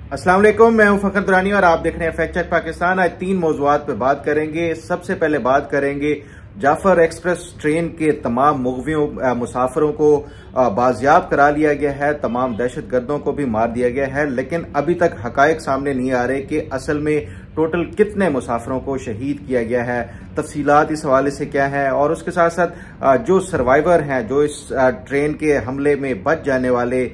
अस्सलाम वालेकुम, मैं हूं फखर दुरानी और आप देख रहे हैं फैक्ट चेक पाकिस्तान। आज 3 मौज़ूआत पे बात करेंगे। सबसे पहले बात करेंगे जाफर एक्सप्रेस ट्रेन के तमाम मुगवियों मुसाफिरों को बाजियाब करा लिया गया है, तमाम दहशतगर्दों को भी मार दिया गया है, लेकिन अभी तक हकायक सामने नहीं आ रहे कि असल में टोटल कितने मुसाफिरों को शहीद किया गया है। तफसीलात इस हवाले से क्या है और उसके साथ साथ जो सर्वाइवर हैं, जो इस ट्रेन के हमले में बच जाने वाले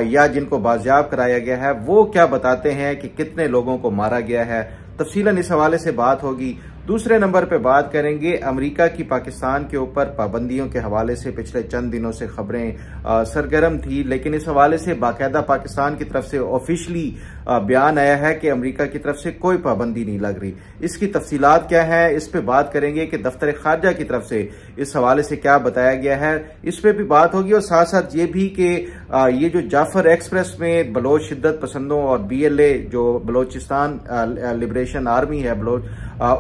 या जिनको बाजियाब कराया गया है, वो क्या बताते हैं कि कितने लोगों को मारा गया है। तफसीलन इस हवाले से बात होगी। दूसरे नंबर पे बात करेंगे अमेरिका की पाकिस्तान के ऊपर पाबंदियों के हवाले से पिछले चंद दिनों से खबरें सरगर्म थी, लेकिन इस हवाले से बाकायदा पाकिस्तान की तरफ से ऑफिशियली बयान आया है कि अमेरिका की तरफ से कोई पाबंदी नहीं लग रही। इसकी तफसीलात क्या है, इस पे बात करेंगे कि दफ्तर खारजा की तरफ से इस हवाले से क्या बताया गया है, इस पे भी बात होगी। और साथ साथ ये भी कि ये जो जाफर एक्सप्रेस में बलोच शिद्दत पसंदों और BLA जो बलोचिस्तान लिबरेशन आर्मी है बलोच,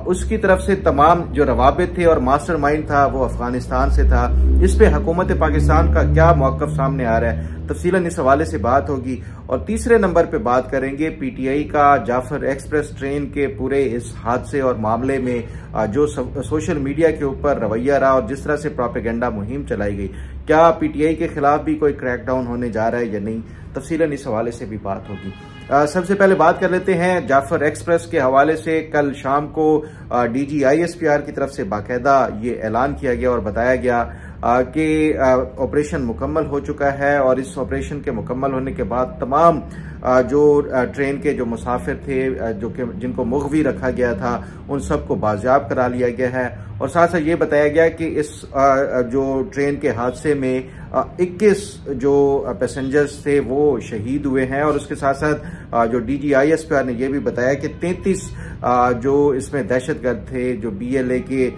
उसकी तरफ से तमाम जो रवाबित थे और मास्टरमाइंड था वो अफगानिस्तान से था। इस पे हुकूमत पाकिस्तान का क्या मौकफ सामने आ रहा है, तफसीलन इस हवाले से बात होगी। और तीसरे नंबर पे बात करेंगे PTI का जाफर एक्सप्रेस ट्रेन के पूरे इस हादसे और मामले में जो सोशल मीडिया के ऊपर रवैया रहा और जिस तरह से प्रोपेगेंडा मुहिम चलाई गई, क्या PTI के खिलाफ भी कोई क्रैकडाउन होने जा रहा है या नहीं, तफसीलन इस हवाले से भी बात होगी। सबसे पहले बात कर लेते हैं जाफर एक्सप्रेस के हवाले से। कल शाम को DG ISPR की तरफ से बाकायदा ये ऐलान किया गया और बताया गया कि ऑपरेशन मुकम्मल हो चुका है और इस ऑपरेशन के मुकम्मल होने के बाद तमाम जो ट्रेन के जो मुसाफिर थे जो कि जिनको मुगवी रखा गया था उन सबको बाजियाब करा लिया गया है। और साथ साथ ये बताया गया कि इस जो ट्रेन के हादसे में 21 जो पैसेंजर्स थे वो शहीद हुए हैं। और उसके साथ साथ जो DG ISPR ने यह भी बताया कि 33 जो इसमें दहशतगर्द थे, जो BLA के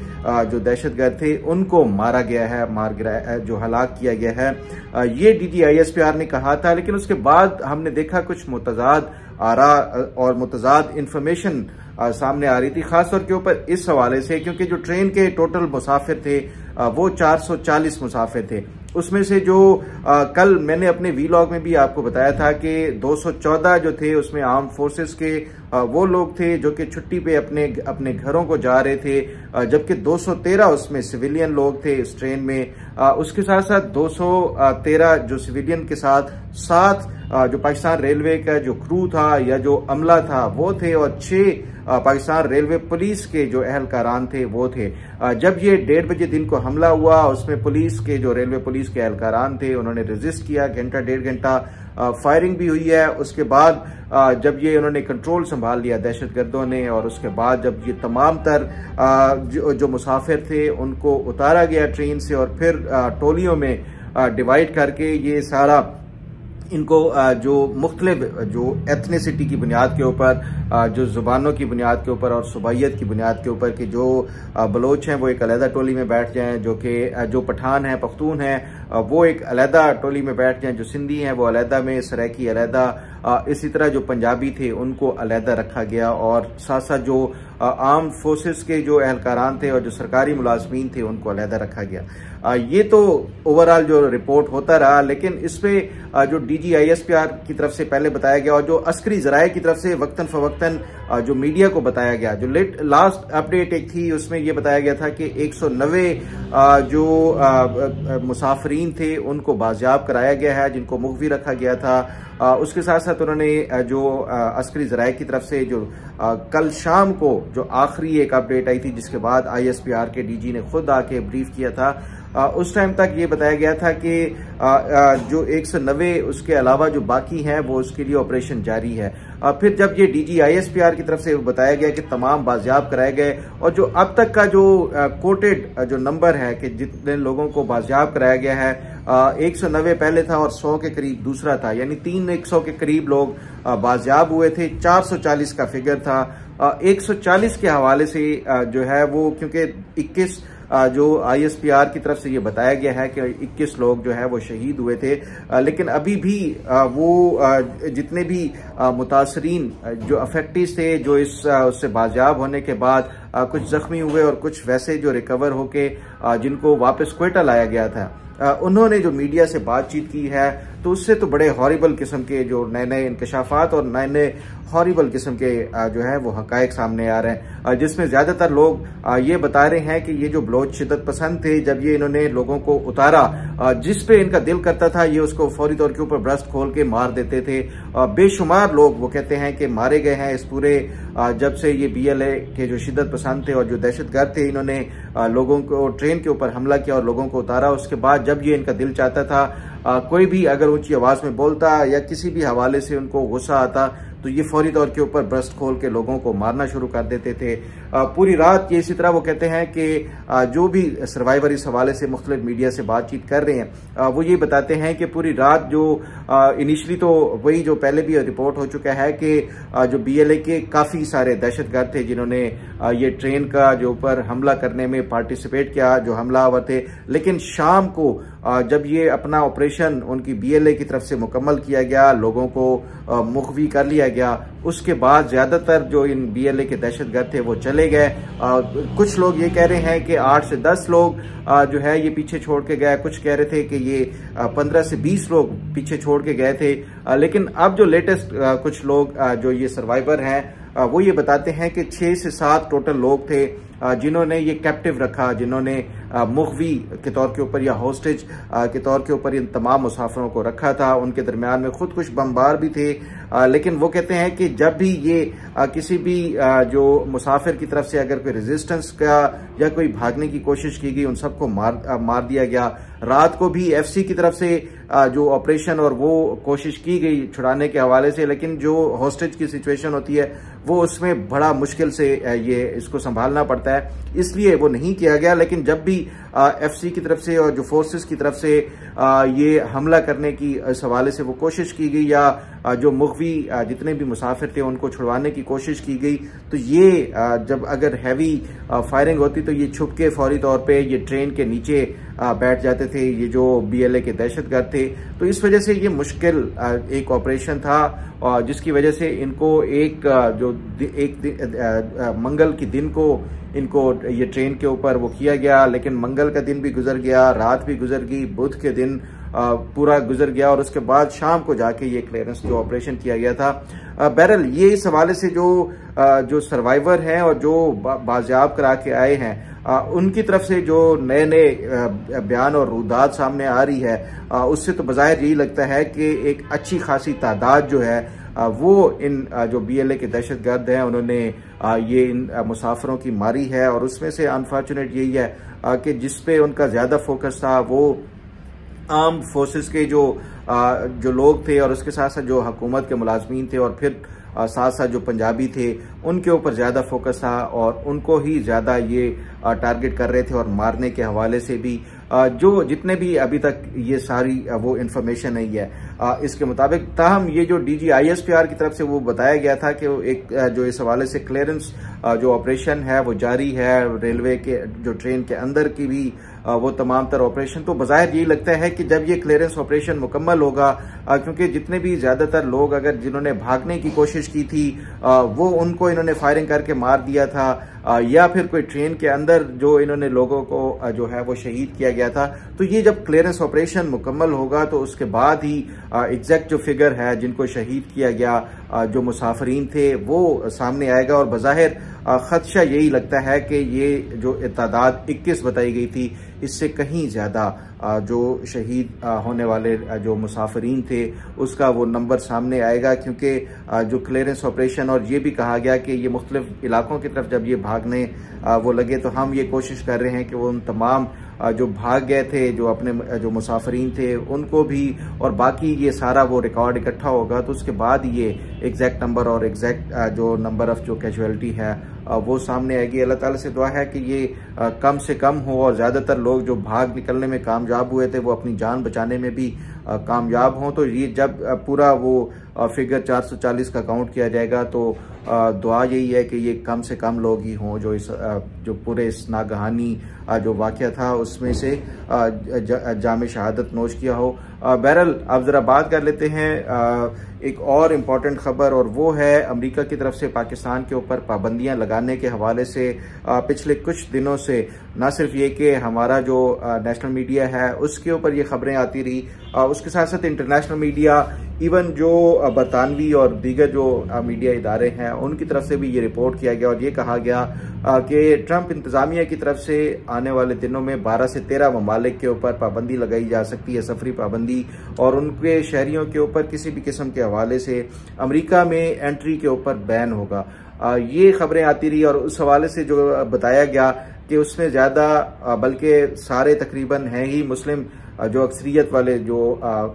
जो दहशतगर्द थे, उनको मारा गया है, जो हलाक किया गया है। ये DG ISPR ने कहा था, लेकिन उसके बाद हमने देखा कुछ मुतजाद आरा और मुतजाद इंफॉर्मेशन सामने आ रही थी, खासतौर के ऊपर इस हवाले से क्योंकि जो ट्रेन के टोटल मुसाफिर थे वो 440 मुसाफिर थे। उसमें से जो कल मैंने अपने वीलॉग में भी आपको बताया था कि 214 जो थे उसमें आर्म फोर्सेस के वो लोग थे जो कि छुट्टी पे अपने घरों को जा रहे थे, जबकि 213 उसमें सिविलियन लोग थे इस ट्रेन में। उसके साथ साथ 213 जो सिविलियन के साथ 7 जो पाकिस्तान रेलवे का जो क्रू था या जो अमला था वो थे और 6 पाकिस्तान रेलवे पुलिस के जो एहलकारान थे वो थे। जब ये 1:30 बजे दिन को हमला हुआ, उसमें पुलिस के जो रेलवे पुलिस के एहलकारान थे उन्होंने रेजिस्ट किया, घंटा 1.5 घंटा फायरिंग भी हुई है। उसके बाद जब ये उन्होंने कंट्रोल संभाल लिया दहशतगर्दों ने, और उसके बाद जब ये तमाम तर जो मुसाफिर थे उनको उतारा गया ट्रेन से और फिर टोलियों में डिवाइड करके ये सारा इनको जो मुख्तलिफ जो एथनिसिटी की बुनियाद के ऊपर, जो जुबानों की बुनियाद के ऊपर और सुबाइयत की बुनियाद के ऊपर कि जो बलोच हैं वो एक अलहदा टोली में बैठ जाएं, जो पठान हैं, पख्तून हैं वो एक अलहदा टोली में बैठ जाएं, जो सिंधी हैं वो अलहदा में, सराइकी अलहदा, इसी तरह जो पंजाबी थे उनको अलहदा रखा गया। और साथ साथ जो आर्म फोर्सेस के जो एहलकारान थे और जो सरकारी मुलाजमीन थे उनको अलहदा रखा गया। ये तो ओवरऑल जो रिपोर्ट होता रहा, लेकिन इस पे जो DG ISPR की तरफ से पहले बताया गया और जो अस्करी जराये की तरफ से वक्तन फवक्तन जो मीडिया को बताया गया, जो लास्ट अपडेट एक थी उसमें यह बताया गया था कि 190 जो मुसाफरीन थे उनको बाजियाब कराया गया है जिनको मुगवी रखा गया था। उसके साथ साथ उन्होंने जो अस्करी जराये की तरफ से जो कल शाम को जो आखिरी एक अपडेट आई थी जिसके बाद ISPR के DG ने खुद आके ब्रीफ किया था, उस टाइम तक ये बताया गया था कि जो 190 उसके अलावा जो बाकी हैं वो उसके लिए ऑपरेशन जारी है। फिर जब ये DG ISPR की तरफ से बताया गया कि तमाम बाजियाब कराए गए और जो अब तक का जो कोटेड जो नंबर है कि जितने लोगों को बाजियाब कराया गया है, 190 पहले था और 100 के करीब दूसरा था, यानी 300 के करीब लोग बाजियाब हुए थे। 440 का फिगर था। 140 के हवाले से जो है वो क्योंकि 21 जो ISPR की तरफ से ये बताया गया है कि 21 लोग जो है वो शहीद हुए थे, लेकिन अभी भी वो जितने भी मुतासरीन जो अफेक्टिव थे जो उससे बाजियाब होने के बाद कुछ जख्मी हुए और कुछ वैसे जो रिकवर होके जिनको वापस क्वेटा लाया गया था, उन्होंने जो मीडिया से बातचीत की है तो उससे तो बड़े हॉरिबल किस्म के जो नए नए इंकशाफात और नए नए हॉरिबल किस्म के जो है वो हकायक सामने आ रहे हैं, जिसमें ज्यादातर लोग ये बता रहे हैं कि ये जो बलोच शिद्दत पसंद थे, जब ये इन्होंने लोगों को उतारा, जिस पे इनका दिल करता था ये उसको फौरी तौर के ऊपर ब्रस्ट खोल के मार देते थे। बेशुमार लोग वो कहते हैं कि मारे गए हैं इस पूरे जब से ये BLA के जो शिद्दत पसंद थे और जो दहशतगर्द थे, इन्होंने लोगों को ट्रेन के ऊपर हमला किया और लोगों को उतारा। उसके बाद जब ये इनका दिल चाहता था, कोई भी अगर ऊंची आवाज में बोलता या किसी भी हवाले से उनको गुस्सा आता तो ये फौरी तौर के ऊपर ब्रस्ट खोल के लोगों को मारना शुरू कर देते थे। पूरी रात ये इसी तरह वो कहते हैं कि जो भी सर्वाइवर इस हवाले से मुख्तलिफ मीडिया से बातचीत कर रहे हैं, वो ये बताते हैं कि पूरी रात जो इनिशली तो वही जो पहले भी रिपोर्ट हो चुका है कि जो BLA के काफी सारे दहशतगर्द थे जिन्होंने ये ट्रेन का जो ऊपर हमला करने में पार्टिसिपेट किया, जो हमलावर थे। लेकिन शाम को जब ये अपना ऑपरेशन उनकी BLA की तरफ से मुकम्मल किया गया, लोगों को मुखवी कर लिया गया, उसके बाद ज्यादातर जो इन BLA के दहशतगर्द थे वो चले गए। कुछ लोग ये कह रहे हैं कि 8 से 10 लोग जो है ये पीछे छोड़ के गए, कुछ कह रहे थे कि ये 15 से 20 लोग पीछे छोड़ के गए थे। लेकिन अब जो लेटेस्ट कुछ लोग जो ये सर्वाइवर हैं वो ये बताते हैं कि 6 से 7 टोटल लोग थे जिन्होंने ये कैप्टिव रखा, जिन्होंने मुखवी के तौर के ऊपर या होस्टेज के तौर के ऊपर इन तमाम मुसाफिरों को रखा था। उनके दरमियान में खुद कुछ बमबार भी थे, लेकिन वो कहते हैं कि जब भी ये किसी भी जो मुसाफिर की तरफ से अगर कोई रेजिस्टेंस का या कोई भागने की कोशिश की गई, उन सबको मार दिया गया। रात को भी FC की तरफ से जो ऑपरेशन और वो कोशिश की गई छुड़ाने के हवाले से, लेकिन जो हॉस्टेज की सिचुएशन होती है वो उसमें बड़ा मुश्किल से ये इसको संभालना पड़ता है, इसलिए वो नहीं किया गया। लेकिन जब भी FC की तरफ से और जो फोर्सेस की तरफ से ये हमला करने की इस हवाले से वो कोशिश की गई या जो मुखवी जितने भी मुसाफिर थे उनको छुड़वाने की कोशिश की गई, तो ये जब अगर हैवी फायरिंग होती तो ये छुप के फौरी तौर पे ये ट्रेन के नीचे बैठ जाते थे ये जो BLA के दहशतगर्द थे। तो इस वजह से ये मुश्किल एक ऑपरेशन था, और जिसकी वजह से इनको एक मंगल के दिन को इनको ये ट्रेन के ऊपर वो किया गया। लेकिन मंगल का दिन भी गुजर गया, रात भी गुजर गई, बुध के दिन पूरा गुजर गया और उसके बाद शाम को जाके ये क्लियरेंस जो ऑपरेशन किया गया था। बहरहाल ये इस हवाले से जो सर्वाइवर हैं और जो बाजियाब करा के आए हैं उनकी तरफ से जो नए नए बयान और रुदात सामने आ रही है, उससे तो बज़ाहिर यही लगता है कि एक अच्छी खासी तादाद जो है वो इन जो BLA के दहशतगर्द हैं उन्होंने ये इन मुसाफिरों की मारी है। और उसमें से अनफॉर्चुनेट यही है कि जिस पे उनका ज्यादा फोकस था वो आर्म फोर्सेस के जो लोग थे और उसके साथ साथ जो हुकूमत के मुलाजमीन थे और फिर साथ साथ जो पंजाबी थे उनके ऊपर ज्यादा फोकस था और उनको ही ज्यादा ये टारगेट कर रहे थे। और मारने के हवाले से भी जो जितने भी अभी तक ये सारी वो इन्फॉर्मेशन नहीं है इसके मुताबिक, ताहम ये जो DG ISPR की तरफ से वो बताया गया था कि एक जो इस हवाले से क्लियरेंस जो ऑपरेशन है वो जारी है, रेलवे के जो ट्रेन के अंदर की भी वो तमाम तर ऑपरेशन। तो बज़ाहिर यही लगता है कि जब ये क्लियरेंस ऑपरेशन मुकम्मल होगा, क्योंकि जितने भी ज्यादातर लोग अगर जिन्होंने भागने की कोशिश की थी वो उनको इन्होंने फायरिंग करके मार दिया था, या फिर कोई ट्रेन के अंदर जो इन्होंने लोगों को जो है वो शहीद किया गया था। तो ये जब क्लियरेंस ऑपरेशन मुकम्मल होगा तो उसके बाद ही एग्जैक्ट जो फिगर है जिनको शहीद किया गया जो मुसाफरीन थे वो सामने आएगा। और बज़ाहिर खदशा यही लगता है कि ये जो तादाद 21 बताई गई थी इससे कहीं ज्यादा जो शहीद होने वाले जो मुसाफरीन थे उसका वो नंबर सामने आएगा, क्योंकि जो क्लियरेंस ऑपरेशन और ये भी कहा गया कि ये मुख्तलिफ इलाकों की तरफ जब ये भागने वो लगे तो हम ये कोशिश कर रहे हैं कि वो उन तमाम जो भाग गए थे जो अपने जो मुसाफरीन थे उनको भी, और बाकी ये सारा वो रिकॉर्ड इकट्ठा होगा तो उसके बाद ये एग्जैक्ट नंबर और एग्जैक्ट जो नंबर ऑफ जो कैजुअलिटी है वो सामने आएगी। अल्लाह ताला से दुआ है कि ये कम से कम हो और ज्यादातर लोग जो भाग निकलने में कामयाब हुए थे वो अपनी जान बचाने में भी कामयाब हों। तो ये जब पूरा वो फिगर 440 का काउंट किया जाएगा तो दुआ यही है कि ये कम से कम लोग ही हों जो इस जो पूरे इस नागहानी जो वाक़या था उसमें से जामे शहादत नोश किया हो। बहरहाल आप जरा बात कर लेते हैं एक और इम्पॉर्टेंट खबर, और वो है अमेरिका की तरफ से पाकिस्तान के ऊपर पाबंदियां लगाने के हवाले से पिछले कुछ दिनों से न सिर्फ ये कि हमारा जो नेशनल मीडिया है उसके ऊपर ये खबरें आती रही, उसके साथ साथ इंटरनेशनल मीडिया, इवन जो बरतानवी और दीगर जो मीडिया इदारे हैं उनकी तरफ से भी ये रिपोर्ट किया गया और ये कहा गया कि ट्रंप इंतजामिया की तरफ से आने वाले दिनों में 12 से 13 ममालिक के ऊपर पाबंदी लगाई जा सकती है, सफरी पाबंदी, और उनके शहरियों के ऊपर किसी भी किस्म के हवाले से अमेरिका में एंट्री के ऊपर बैन होगा। ये खबरें आती रही और उस हवाले से जो बताया गया कि उसमें ज़्यादा बल्कि सारे तकरीबन हैं ही मुस्लिम जो अक्सरियत वाले जो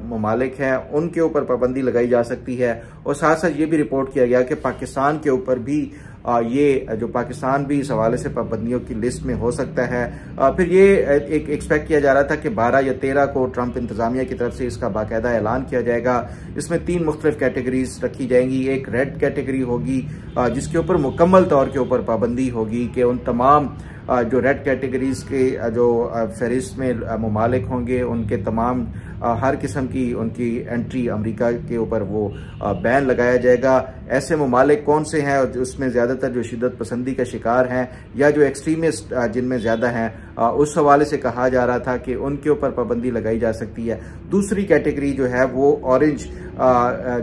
ममालिक हैं उनके ऊपर पाबंदी लगाई जा सकती है, और साथ साथ ये भी रिपोर्ट किया गया कि पाकिस्तान के ऊपर भी ये जो पाकिस्तान भी इस हवाले से पाबंदियों की लिस्ट में हो सकता है। फिर ये एक एक्सपेक्ट किया जा रहा था कि 12 या 13 को ट्रंप इंतजामिया की तरफ से इसका बाकायदा ऐलान किया जाएगा। इसमें 3 मुख्तलिफ कैटेगरीज रखी जाएंगी। एक रेड कैटेगरी होगी जिसके ऊपर मुकम्मल तौर के ऊपर पाबंदी होगी कि उन तमाम जो रेड कैटेगरीज के जो फहरिस्त में ममालिक होंगे उनके तमाम हर किस्म की उनकी एंट्री अमेरिका के ऊपर वो बैन लगाया जाएगा। ऐसे ममालिक कौन से हैं और उसमें ज़्यादातर जो शिद्दत पसंदी का शिकार हैं या जो एक्सट्रीमिस्ट जिनमें ज़्यादा हैं, उस हवाले से कहा जा रहा था कि उनके ऊपर पाबंदी लगाई जा सकती है। दूसरी कैटेगरी जो है वो ऑरेंज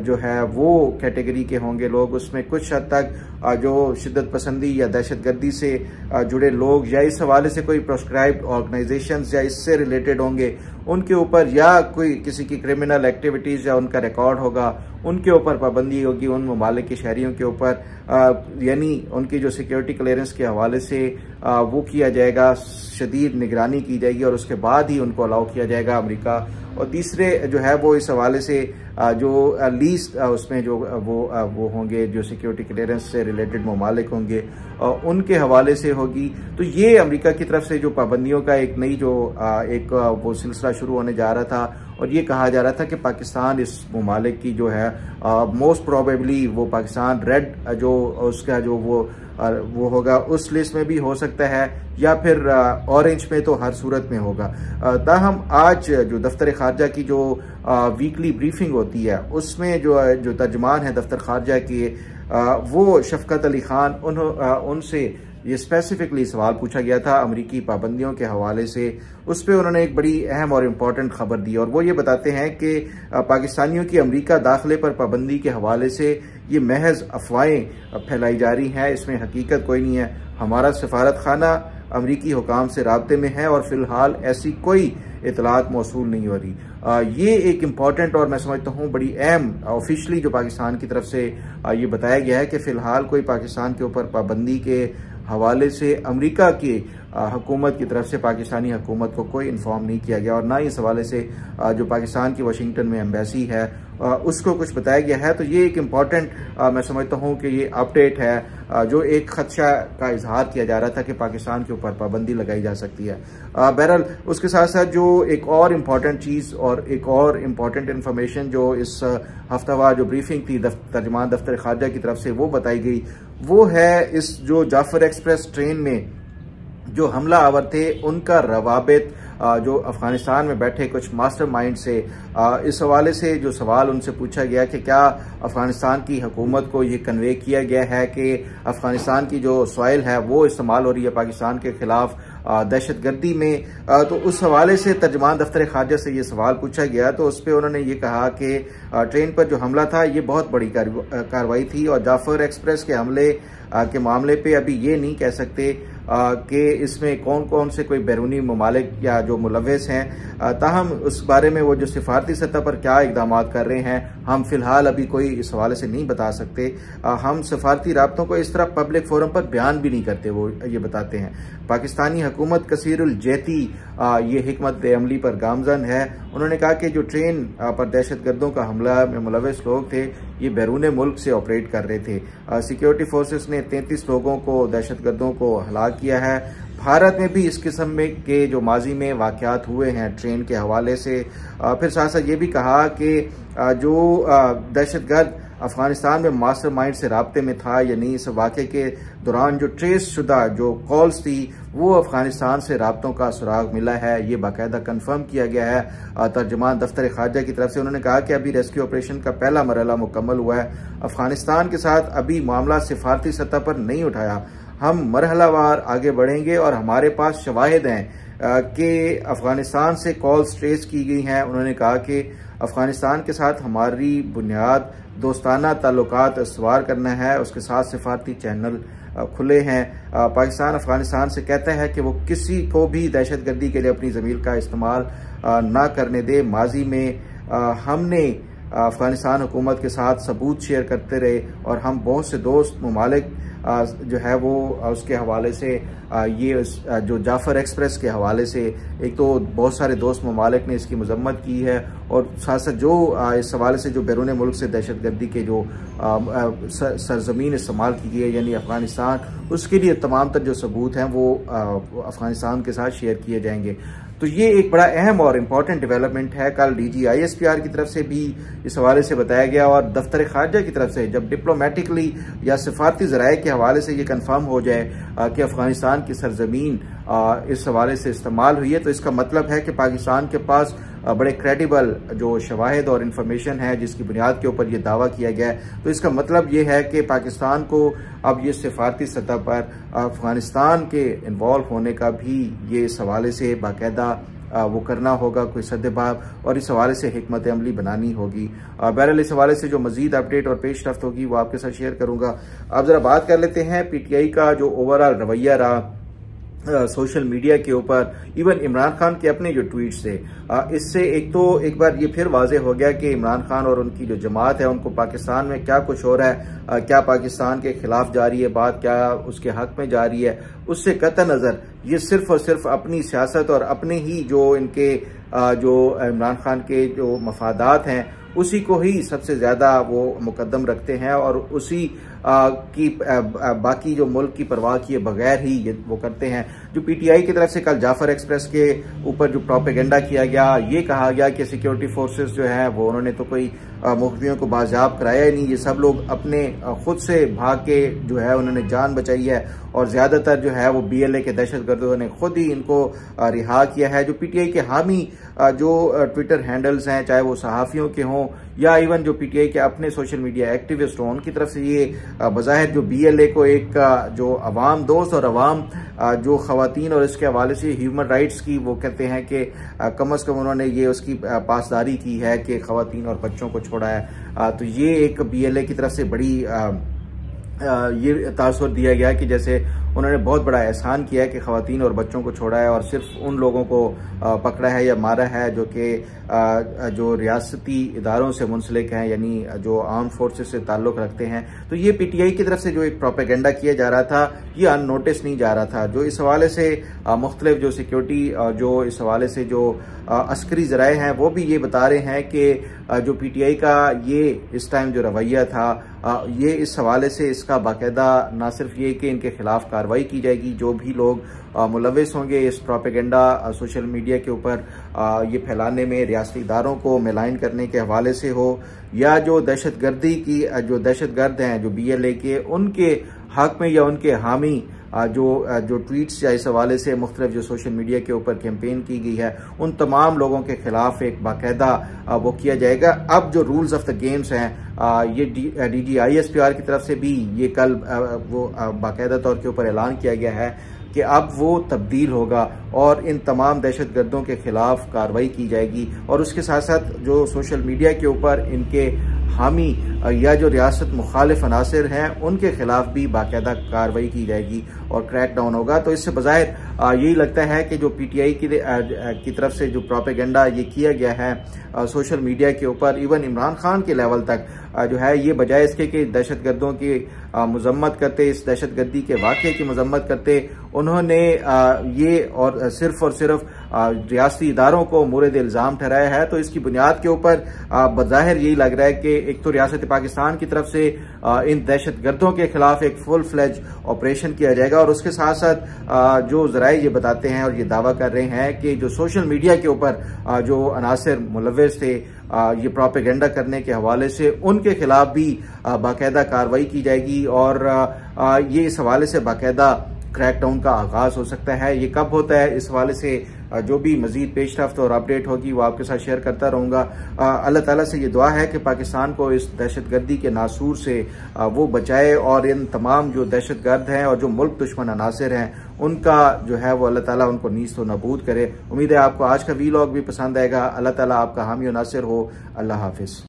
जो है वो कैटेगरी के होंगे लोग, उसमें कुछ हद तक जो शिद्दत पसंदी या दहशत गर्दी से जुड़े लोग या इस हवाले से कोई प्रोस्क्राइब्ड ऑर्गेनाइजेशंस या इससे रिलेटेड होंगे उनके ऊपर, या कोई किसी की क्रिमिनल एक्टिविटीज़ या उनका रिकॉर्ड होगा उनके ऊपर पाबंदी होगी उन ममालिक के शहरियों के ऊपर, यानी उनकी जो सिक्योरिटी क्लियरेंस के हवाले से वो किया जाएगा, शदीद निगरानी की जाएगी और उसके बाद ही उनको अलाउ किया जाएगा अमेरिका। और तीसरे जो है वो इस हवाले से जो लीस्ट उसमें जो वो होंगे जो सिक्योरिटी क्लियरेंस से रिलेटेड ममालिक होंगे उनके हवाले से होगी। तो ये अमेरिका की तरफ से जो पाबंदियों का एक नई जो एक वो सिलसिला शुरू होने जा रहा था, और ये कहा जा रहा था कि पाकिस्तान इस ममालिक की जो है मोस्ट प्रोबेबली वो पाकिस्तान रेड जो उसका जो वो होगा उस लिस्ट में भी हो सकता है या फिर ऑरेंज में, तो हर सूरत में होगा। ताहम आज जो दफ्तर खारजा की जो वीकली ब्रीफिंग होती है उसमें जो तर्जमान है दफ्तर खारजा की वो शफकत अली खान, उनसे ये स्पेसिफिकली सवाल पूछा गया था अमरीकी पाबंदियों के हवाले से। उस पर उन्होंने एक बड़ी अहम और इम्पॉर्टेंट खबर दी और वो ये बताते हैं कि पाकिस्तानियों की अमरीका दाखिले पर पाबंदी के हवाले से ये महज अफवाहें फैलाई जा रही हैं, इसमें हकीकत कोई नहीं है। हमारा सफारत खाना अमरीकी हुकाम से राब्ते में है और फिलहाल ऐसी कोई इतलात मौसूल नहीं हो रही। ये एक इम्पॉर्टेंट और मैं समझता हूँ बड़ी अहम ऑफिशियली जो पाकिस्तान की तरफ से ये बताया गया है कि फ़िलहाल कोई पाकिस्तान के ऊपर पाबंदी के हवाले से अमेरिका की हुकूमत की तरफ से पाकिस्तानी हुकूमत को कोई इन्फॉर्म नहीं किया गया और ना इस हवाले से जो पाकिस्तान की वाशिंगटन में एम्बेसी है उसको कुछ बताया गया है। तो ये एक इम्पॉर्टेंट मैं समझता हूँ कि ये अपडेट है जो एक खदशा का इजहार किया जा रहा था कि पाकिस्तान के ऊपर पाबंदी लगाई जा सकती है। बहरहाल उसके साथ साथ जो एक और इम्पॉर्टेंट चीज़ और एक और इम्पॉर्टेंट इन्फॉर्मेशन जो इस हफ्तावार जो ब्रीफिंग थी तर्जमान दफ्तर खारजा की तरफ से वो बताई गई, वो है इस जो जाफर एक्सप्रेस ट्रेन में जो हमला आवर थे उनका रवाबित जो अफगानिस्तान में बैठे कुछ मास्टरमाइंड से इस हवाले से जो सवाल उनसे पूछा गया कि क्या अफगानिस्तान की हुकूमत को ये कन्वे किया गया है कि अफगानिस्तान की जो सॉइल है वो इस्तेमाल हो रही है पाकिस्तान के खिलाफ दहशत गर्दी में, तो उस हवाले से तर्जमान दफ्तर खारजा से ये सवाल पूछा गया। तो उस पर उन्होंने ये कहा कि ट्रेन पर जो हमला था ये बहुत बड़ी कार्रवाई थी और जाफर एक्सप्रेस के हमले के मामले पे अभी ये नहीं कह सकते कि इसमें कौन कौन से कोई बैरूनी ममालिक या जो मुलव्वस हैं, ताहम उस बारे में वो जो सिफारती सतह पर क्या इकदाम कर रहे हैं हम फिलहाल अभी कोई इस हवाले से नहीं बता सकते। हम सफारती राब्तों को इस तरह पब्लिक फोरम पर बयान भी नहीं करते, वो ये बताते हैं। पाकिस्तानी हुकूमत कसीरुल जैती ये हिकमत अमली पर गामजन है। उन्होंने कहा कि जो ट्रेन पर दहशत गर्दों का हमला में मुलव्वस लोग थे ये बैरून मुल्क से ऑपरेट कर रहे थे। सिक्योरिटी फोर्सेस ने 33 लोगों को दहशत गर्दों को हलाक किया है। भारत में भी इस किस्म में के जो माजी में वाक़यात हुए हैं ट्रेन के हवाले से। फिर साथ साथ ये भी कहा कि जो दहशतगर्द अफगानिस्तान में मास्टरमाइंड से राब्ते में था या नहीं। इस वाक़े के दौरान जो ट्रेस शुदा जो कॉल्स थी वो अफगानिस्तान से राब्तों का सुराग मिला है, ये बाकायदा कंफर्म किया गया है तर्जुमान दफ्तर खारजा की तरफ से। उन्होंने कहा कि अभी रेस्क्यू ऑपरेशन का पहला मरहला मुकम्मल हुआ है, अफगानिस्तान के साथ अभी मामला सिफारती सतह पर नहीं उठाया, हम मरहलावार आगे बढ़ेंगे और हमारे पास शवाहिद हैं कि अफगानिस्तान से कॉल्स ट्रेस की गई हैं। उन्होंने कहा कि अफगानिस्तान के साथ हमारी बुनियाद दोस्ताना ताल्लुकात इस्तवार करना है, उसके साथ सिफारती चैनल खुले हैं। पाकिस्तान अफगानिस्तान से कहता है कि वो किसी को भी दहशतगर्दी के लिए अपनी ज़मीन का इस्तेमाल ना करने दे। माजी में हमने अफगानिस्तान हुकूमत के साथ सबूत शेयर करते रहे और हम बहुत से दोस्त ममालिक जो है वो उसके हवाले से ये जो जाफर एक्सप्रेस के हवाले से एक तो बहुत सारे दोस्त ममालिक ने इसकी मजम्मत की है और साथ साथ जो इस हवाले से जो बैरून मुल्क से दहशतगर्दी के जो सरजमीन इस्तेमाल की गई है यानी अफगानिस्तान, उसके लिए तमाम तर जो सबूत हैं वो अफगानिस्तान के साथ शेयर किए जाएंगे। तो ये एक बड़ा अहम और इम्पॉर्टेंट डेवलपमेंट है। कल DGISPR की तरफ से भी इस हवाले से बताया गया और दफ्तर खारजा की तरफ से जब डिप्लोमेटिकली या सिफारती ज़राए के हवाले से ये कंफर्म हो जाए कि अफगानिस्तान की सरजमीन इस हवाले से इस्तेमाल हुई है, तो इसका मतलब है कि पाकिस्तान के पास बड़े क्रेडिबल जो शवाहिद और इन्फॉर्मेशन है जिसकी बुनियाद के ऊपर ये दावा किया गया है। तो इसका मतलब ये है कि पाकिस्तान को अब ये सिफारती सतह पर अफगानिस्तान के इन्वॉल्व होने का भी ये इस हवाले से बाकायदा वो करना होगा, कोई सद्देबाब, और इस हवाले से हिकमत अमली बनानी होगी। बहरहाल इस हवाले से जो मजीद अपडेट और पेश रफ्त होगी वो आपके साथ शेयर करूंगा। अब जरा बात कर लेते हैं PTI का जो ओवरऑल रवैया रहा सोशल मीडिया के ऊपर, इवन इमरान खान के अपने जो ट्वीट्स थे, इससे एक बार ये फिर वाजे हो गया कि इमरान खान और उनकी जो जमात है उनको पाकिस्तान में क्या कुछ हो रहा है, क्या पाकिस्तान के खिलाफ जा रही है बात, क्या उसके हक में जा रही है, उससे कतई नज़र ये सिर्फ और सिर्फ अपनी सियासत और अपने ही जो इनके जो इमरान खान के जो मफादात हैं उसी को ही सबसे ज़्यादा वो मुकद्दम रखते हैं और उसी की बाकी जो मुल्क की परवाह किए बगैर ही ये वो करते हैं। जो PTI की तरफ से कल जाफर एक्सप्रेस के ऊपर जो प्रोपेगेंडा किया गया, ये कहा गया कि सिक्योरिटी फोर्सेस जो है वो उन्होंने तो कोई मुखबियों को बाजियाब कराया ही नहीं, ये सब लोग अपने खुद से भाग के जो है उन्होंने जान बचाई है और ज़्यादातर जो है वो BLA के दहशतगर्दों ने खुद ही इनको रिहा किया है। जो PTI के हामी जो ट्विटर हैंडल्स हैं, चाहे वो सहाफ़ियों के हों या इवन जो PTI के अपने सोशल मीडिया एक्टिविस्ट हों, उनकी तरफ से ये बज़ाहिर जो BLA को एक जो अवाम दोस्त और अवाम जो खवातीन और इसके हवाले से ह्यूमन राइट्स की वो कहते हैं कि कम अज़ कम उन्होंने ये उसकी पासदारी की है कि खवातीन और बच्चों को छोड़ा है। तो ये एक BLA की तरफ से बड़ी ये तासुर दिया गया कि जैसे उन्होंने बहुत बड़ा एहसान किया है कि खवातीन और बच्चों को छोड़ा है और सिर्फ उन लोगों को पकड़ा है या मारा है जो कि जो रियासती इदारों से मुंसलिक हैं, यानी जो आर्म फोर्सेस से ताल्लुक़ रखते हैं। तो ये PTI की तरफ से जो एक प्रोपेगेंडा किया जा रहा था ये अननोटिस नहीं जा रहा था। जो इस हवाले से मुख्तलिफ जो सिक्योरिटी जो इस हवाले से जो अस्करी ज़राए हैं वो भी ये बता रहे हैं कि जो PTI का ये इस टाइम जो रवैया था ये इस हवाले से इसका बाकायदा ना सिर्फ ये कि इनके खिलाफ कार्रवाई की जाएगी, जो भी लोग मुलविस होंगे इस प्रोपेगेंडा सोशल मीडिया के ऊपर ये फैलाने में, रियासती इदारों को मेलाइन करने के हवाले से हो या जो दहशतगर्दी की जो दहशतगर्द हैं जो BLA के, उनके हक में या उनके हामी जो ट्वीट्स या इस हवाले से मुख्तलिफ जो सोशल मीडिया के ऊपर कैंपेन की गई है, उन तमाम लोगों के खिलाफ एक बाकायदा वो किया जाएगा। अब जो रूल्स ऑफ द गेम्स हैं ये DGISPR की तरफ से भी ये कल वो बाकायदा तौर के ऊपर ऐलान किया गया है कि अब वो तब्दील होगा और इन तमाम दहशतगर्दों के खिलाफ कार्रवाई की जाएगी और उसके साथ साथ जो सोशल मीडिया के ऊपर इनके हामी या जो रियासत मुखालिफ अनासिर हैं उनके खिलाफ भी बाकायदा कार्रवाई की जाएगी और क्रैक डाउन होगा। तो इससे बज़ाहिर यही लगता है कि जो PTI की तरफ से जो प्रोपेगेंडा ये किया गया है सोशल मीडिया के ऊपर, इवन इमरान खान के लेवल तक जो है, ये बजाय इसके कि दहशतगर्दों की मजम्मत करते, इस दहशतगर्दी के वाक़े की मजम्मत करते, उन्होंने ये और सिर्फ रियासती इदारों को मुरद इल्जाम ठहराया है। तो इसकी बुनियाद के ऊपर बज़ाहिर यही लग रहा है कि एक तो रियासत पाकिस्तान की तरफ से इन दहशत गर्दों के खिलाफ एक फुल फ्लेज ऑपरेशन किया जाएगा, और उसके साथ साथ जो जराए ये बताते हैं और ये दावा कर रहे हैं कि जो सोशल मीडिया के ऊपर जो अनासर मुलव्वस थे ये प्रोपेगेंडा करने के हवाले से, उनके खिलाफ भी बाकायदा कार्रवाई की जाएगी, और ये इस हवाले से बाकायदा क्रैकडाउन का आगाज हो सकता है। ये कब होता है, इस हवाले से जो भी मजीद पेशरफ्त और अपडेट होगी वो आपके साथ शेयर करता रहूंगा। अल्लाह ताला से ये दुआ है कि पाकिस्तान को इस दहशतगर्दी के नासूर से वो बचाए, और इन तमाम जो दहशतगर्द हैं और जो मुल्क दुश्मन अनासिर हैं उनका जो है वो अल्लाह ताला उनको नीस्त व नबूद करे। उम्मीद है आपको आज का वीलॉग भी पसंद आएगा। अल्लाह ताला आपका हामी और नासिर हो। अल्लाह हाफिज।